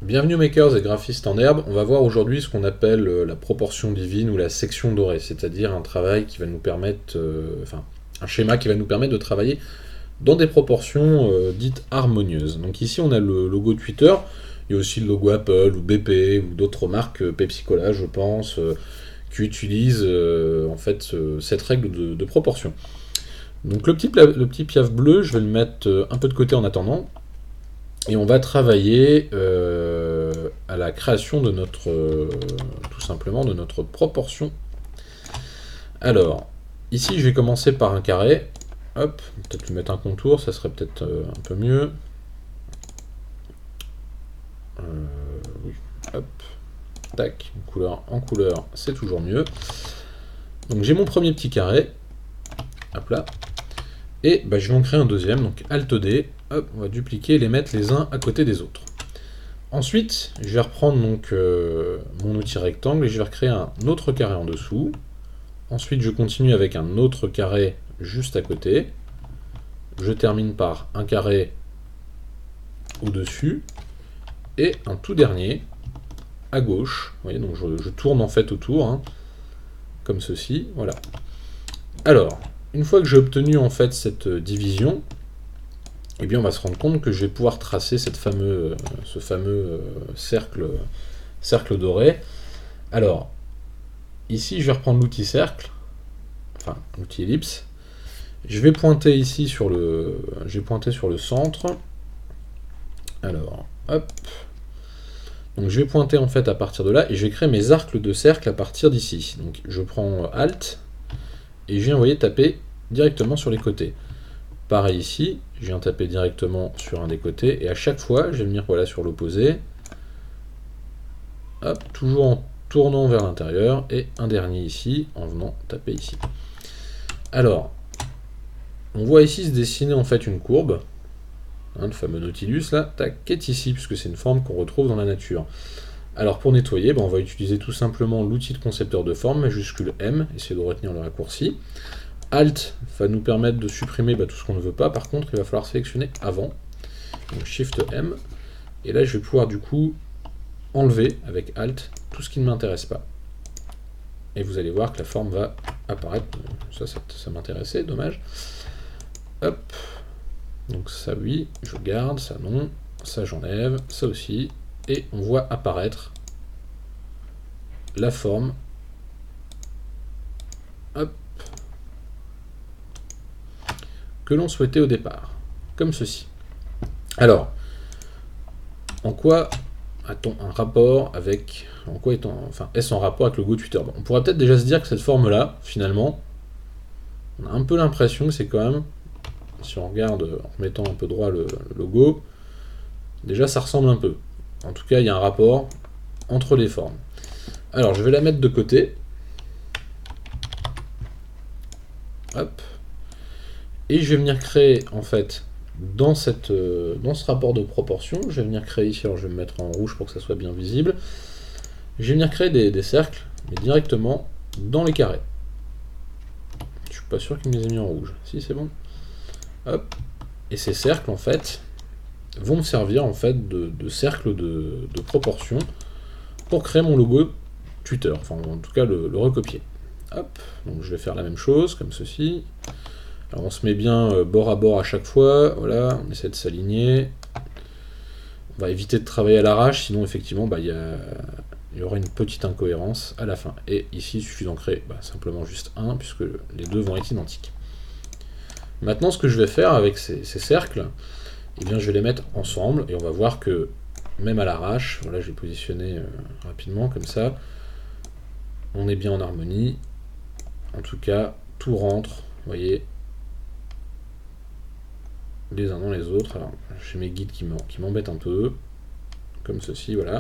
Bienvenue makers et graphistes en herbe, on va voir aujourd'hui ce qu'on appelle la proportion divine ou la section dorée, c'est-à-dire un travail qui va nous permettre, enfin un schéma qui va nous permettre de travailler dans des proportions dites harmonieuses. Donc ici on a le logo Twitter, il y a aussi le logo Apple ou BP ou d'autres marques, Pepsi Cola je pense, qui utilisent en fait cette règle de proportion. Donc le petit piaf bleu, je vais le mettre un peu de côté en attendant. Et on va travailler à la création de notre, tout simplement, de notre proportion. Alors, ici, je vais commencer par un carré. Hop, peut-être lui mettre un contour, ça serait peut-être un peu mieux. Oui, hop, tac, couleur en couleur, c'est toujours mieux. Donc j'ai mon premier petit carré. Hop là. Et bah, je vais en créer un deuxième, donc Alt D. Hop, on va dupliquer et les mettre les uns à côté des autres. Ensuite, je vais reprendre donc mon outil rectangle et je vais recréer un autre carré en dessous. Ensuite, je continue avec un autre carré juste à côté. Je termine par un carré au-dessus et un tout dernier à gauche. Vous voyez, donc je tourne en fait autour, hein, comme ceci. Voilà. Alors, une fois que j'ai obtenu en fait cette division, eh bien on va se rendre compte que je vais pouvoir tracer ce fameux cercle doré. Alors, ici je vais reprendre l'outil cercle, enfin l'outil ellipse. Je vais pointer ici sur le. Je vais pointer sur le centre. Alors, hop. Donc je vais pointer en fait à partir de là et je vais créer mes arcs de cercle à partir d'ici. Donc je prends Alt et je viens, vous voyez, taper directement sur les côtés. Pareil ici, je viens taper directement sur un des côtés, et à chaque fois, je vais venir voilà, sur l'opposé. Hop, toujours en tournant vers l'intérieur, et un dernier ici, en venant taper ici. Alors, on voit ici se dessiner en fait une courbe, hein, le fameux Nautilus là, tac, qui est ici, puisque c'est une forme qu'on retrouve dans la nature. Alors pour nettoyer, on va utiliser tout simplement l'outil de concepteur de forme, majuscule M, essayer de retenir le raccourci. Alt va nous permettre de supprimer tout ce qu'on ne veut pas. Par contre, il va falloir sélectionner avant. Donc Shift M. Et là, je vais pouvoir du coup enlever avec Alt tout ce qui ne m'intéresse pas. Et vous allez voir que la forme va apparaître. Ça m'intéressait, dommage. Hop. Donc ça oui, je garde, ça non. Ça j'enlève, ça aussi. Et on voit apparaître la forme. Hop. Que l'on souhaitait au départ, comme ceci. Alors, en quoi a-t-on un rapport avec... est-ce en rapport avec le logo Twitter? On pourrait peut-être déjà se dire que cette forme-là, finalement, on a un peu l'impression que c'est quand même, si on regarde en remettant un peu droit le logo, déjà ça ressemble un peu. En tout cas, il y a un rapport entre les formes. Alors, je vais la mettre de côté. Hop. Et je vais venir créer, en fait, dans ce rapport de proportion, je vais venir créer ici, alors je vais me mettre en rouge pour que ça soit bien visible, je vais venir créer des cercles, mais directement dans les carrés. Je suis pas sûr qu'il me les ait mis en rouge. Si, c'est bon. Hop. Et ces cercles, en fait, vont me servir, en fait, de cercle de proportion pour créer mon logo Twitter, enfin, en tout cas, le recopier. Hop. Donc je vais faire la même chose, comme ceci. Alors on se met bien bord à bord à chaque fois, voilà, on essaie de s'aligner. On va éviter de travailler à l'arrache, sinon effectivement il y aura une petite incohérence à la fin. Et ici il suffit d'en créer simplement juste un, puisque les deux vont être identiques. Maintenant ce que je vais faire avec ces cercles, eh bien, je vais les mettre ensemble, et on va voir que même à l'arrache, voilà, je vais positionner rapidement comme ça, on est bien en harmonie. En tout cas, tout rentre, vous voyez, les uns dans les autres. Alors, j'ai mes guides qui m'embêtent un peu, comme ceci, voilà.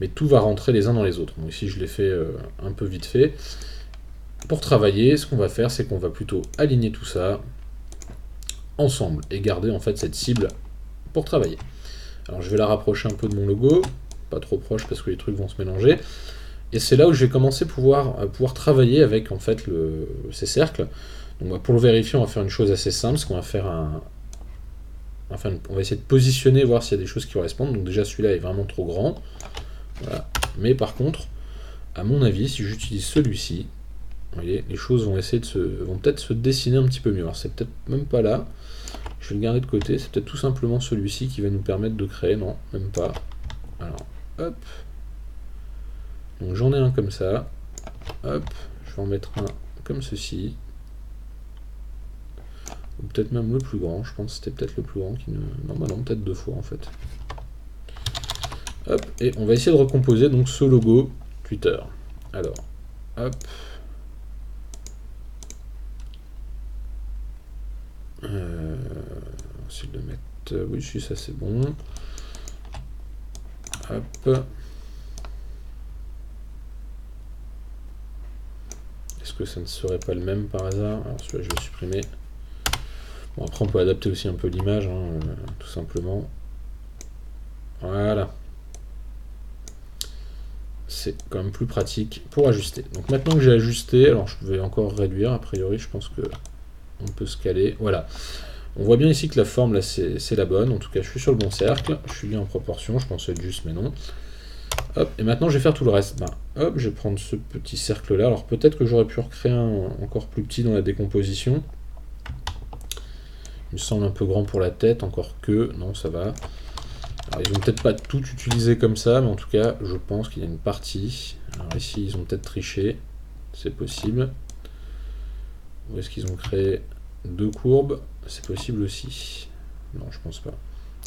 Mais tout va rentrer les uns dans les autres. Bon, ici, je l'ai fait un peu vite fait. Pour travailler, ce qu'on va faire, c'est qu'on va plutôt aligner tout ça ensemble et garder en fait cette cible pour travailler. Alors, je vais la rapprocher un peu de mon logo, pas trop proche parce que les trucs vont se mélanger. Et c'est là où je vais commencer à pouvoir travailler avec en fait ces cercles. Donc, pour le vérifier, on va faire une chose assez simple, c'est qu'on va faire enfin, on va essayer de positionner, voir s'il y a des choses qui correspondent. Donc déjà, celui-là est vraiment trop grand. Voilà. Mais par contre, à mon avis, si j'utilise celui-ci, vous voyez, les choses vont peut-être se dessiner un petit peu mieux. Alors c'est peut-être même pas là. Je vais le garder de côté. C'est peut-être tout simplement celui-ci qui va nous permettre de créer. Non, même pas. Alors, hop. Donc j'en ai un comme ça. Hop. Je vais en mettre un comme ceci. Ou peut-être même le plus grand. Je pense que c'était peut-être le plus grand qui ne... Non, bah non, peut-être 2 fois en fait. Hop. Et on va essayer de recomposer donc ce logo Twitter. Alors, hop. Essayer de le mettre. Oui, si, ça c'est bon. Hop. Est-ce que ça ne serait pas le même par hasard? Alors celui-là, je vais supprimer. Bon, après, on peut adapter aussi un peu l'image, hein, tout simplement. Voilà. C'est quand même plus pratique pour ajuster. Donc maintenant que j'ai ajusté, alors je vais encore réduire. A priori, je pense que on peut se caler. Voilà. On voit bien ici que la forme, là, c'est la bonne. En tout cas, je suis sur le bon cercle. Je suis bien en proportion. Je pensais être juste, mais non. Hop, et maintenant, je vais faire tout le reste. Ben, hop, je vais prendre ce petit cercle-là. Alors, peut-être que j'aurais pu recréer un encore plus petit dans la décomposition. Il me semble un peu grand pour la tête, encore que... Non, ça va. Alors, ils n'ont peut-être pas tout utilisé comme ça, mais en tout cas, je pense qu'il y a une partie. Alors ici, ils ont peut-être triché. C'est possible. Où est-ce qu'ils ont créé 2 courbes? C'est possible aussi. Non, je pense pas.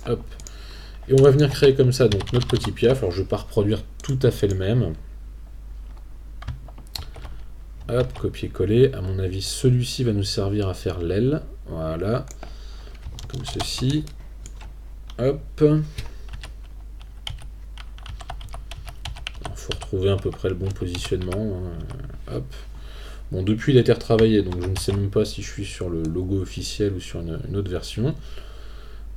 Hop. Et on va venir créer comme ça donc notre petit piaf. Alors je ne vais pas reproduire tout à fait le même. Hop, copier-coller. À mon avis, celui-ci va nous servir à faire l'aile. Voilà. Comme ceci. Hop. Il faut retrouver à peu près le bon positionnement. Hop. Bon, depuis il a été retravaillé, donc je ne sais même pas si je suis sur le logo officiel ou sur une autre version.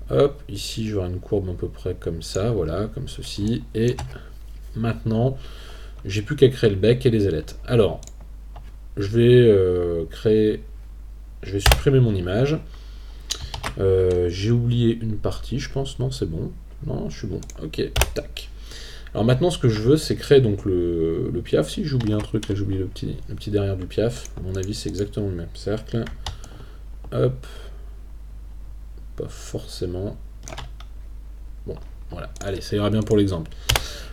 Hop, ici j'aurai une courbe à peu près comme ça, voilà, comme ceci. Et maintenant, j'ai plus qu'à créer le bec et les ailettes. Alors, je vais supprimer mon image. J'ai oublié une partie, je pense. Non, c'est bon. Non, je suis bon. Ok, tac. Alors maintenant, ce que je veux, c'est créer donc le piaf. Si j'oublie un truc, là j'oublie le petit derrière du piaf. À mon avis, c'est exactement le même cercle. Hop. Pas forcément. Bon, voilà. Allez, ça ira bien pour l'exemple.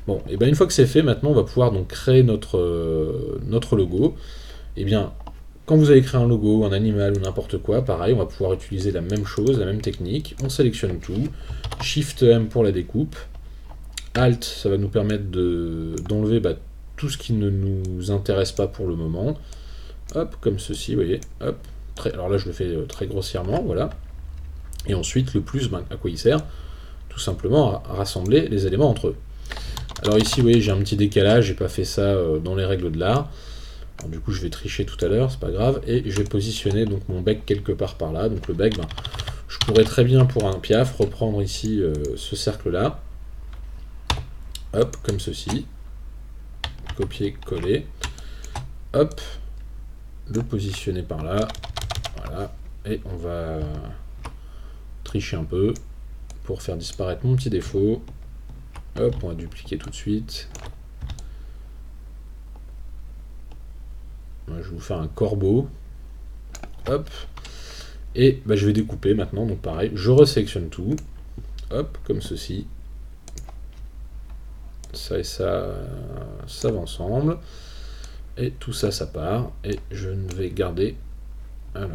Bon, et bien une fois que c'est fait, maintenant, on va pouvoir donc créer notre logo. Et bien, quand vous allez créer un logo, un animal ou n'importe quoi, pareil, on va pouvoir utiliser la même chose, la même technique. On sélectionne tout. Shift M pour la découpe. Alt, ça va nous permettre d'enlever tout ce qui ne nous intéresse pas pour le moment. Hop, comme ceci, vous voyez. Hop. Alors là, je le fais très grossièrement, voilà. Et ensuite, le plus, à quoi il sert? Tout simplement à rassembler les éléments entre eux. Alors ici, vous voyez, j'ai un petit décalage, j'ai pas fait ça dans les règles de l'art. Du coup, je vais tricher tout à l'heure, c'est pas grave. Et je vais positionner donc mon bec quelque part par là. Donc le bec, je pourrais très bien, pour un piaf, reprendre ici ce cercle-là. Hop, comme ceci. Copier-coller. Hop. Le positionner par là. Voilà. Et on va tricher un peu pour faire disparaître mon petit défaut. Hop, on va dupliquer tout de suite. Je vais vous faire un corbeau. Hop. Et je vais découper maintenant. Donc pareil, je resélectionne tout. Hop, comme ceci. Ça et ça, ça va ensemble. Et tout ça, ça part. Et je ne vais garder... Alors,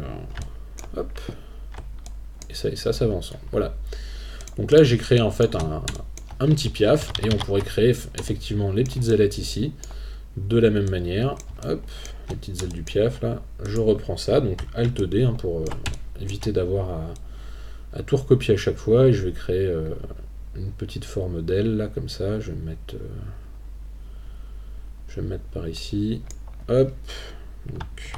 hop. Et ça va ensemble. Voilà. Donc là, j'ai créé en fait un petit piaf. Et on pourrait créer effectivement les petites ailettes ici. De la même manière. Hop. Les petites ailes du piaf, là. Je reprends ça. Donc Alt D pour éviter d'avoir à tout recopier à chaque fois. Et je vais créer... une petite forme d'aile là comme ça, je vais me mettre par ici, hop, donc.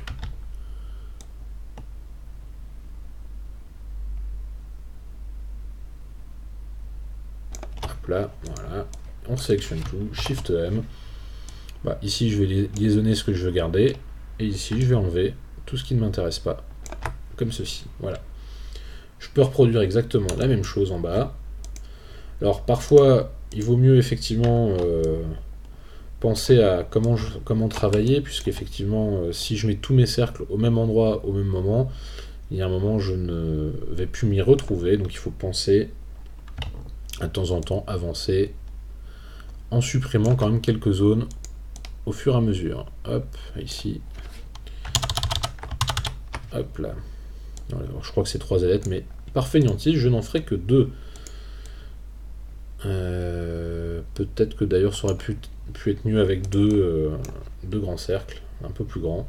Hop là, voilà, on sélectionne tout, Shift M, ici je vais liaisonner ce que je veux garder, et ici je vais enlever tout ce qui ne m'intéresse pas, comme ceci, voilà. Je peux reproduire exactement la même chose en bas. Alors parfois, il vaut mieux effectivement penser à comment travailler, puisqu'effectivement, si je mets tous mes cercles au même endroit, au même moment, il y a un moment je ne vais plus m'y retrouver, donc il faut penser à de temps en temps avancer en supprimant quand même quelques zones au fur et à mesure. Hop, ici. Hop là. Alors, je crois que c'est 3 ailettes, mais par fainéantise, je n'en ferai que 2. Peut-être que d'ailleurs ça aurait pu être mieux avec deux grands cercles, un peu plus grands.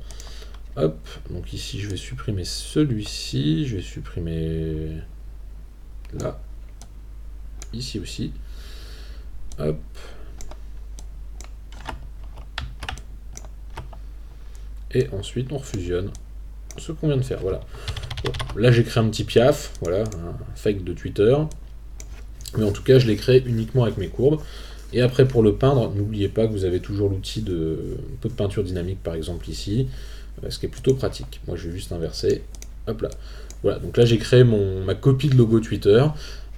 Hop, donc ici je vais supprimer celui-ci, je vais supprimer là, ici aussi. Hop. Et ensuite on refusionne ce qu'on vient de faire. Voilà. Bon, là j'ai créé un petit piaf, voilà, un fake de Twitter. Mais en tout cas je l'ai créé uniquement avec mes courbes. Et après pour le peindre, n'oubliez pas que vous avez toujours l'outil de peu de peinture dynamique par exemple ici, ce qui est plutôt pratique. Moi je vais juste inverser. Hop là. Voilà, donc là j'ai créé ma copie de logo Twitter.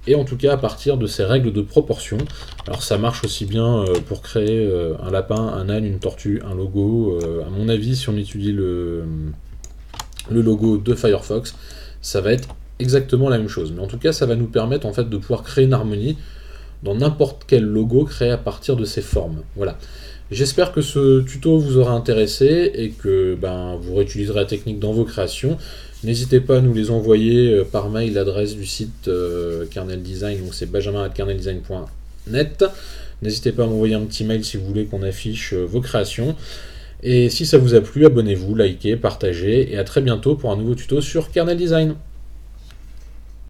Et en tout cas à partir de ces règles de proportion. Alors ça marche aussi bien pour créer un lapin, un âne, une tortue, un logo. À mon avis, si on étudie le logo de Firefox, ça va être exactement la même chose. Mais en tout cas, ça va nous permettre en fait de pouvoir créer une harmonie dans n'importe quel logo créé à partir de ces formes. Voilà. J'espère que ce tuto vous aura intéressé et que vous réutiliserez la technique dans vos créations. N'hésitez pas à nous les envoyer par mail, l'adresse du site Kernel Design, donc c'est benjamin@kerneldesign.net. N'hésitez pas à m'envoyer un petit mail si vous voulez qu'on affiche vos créations. Et si ça vous a plu, abonnez-vous, likez, partagez, et à très bientôt pour un nouveau tuto sur Kernel Design.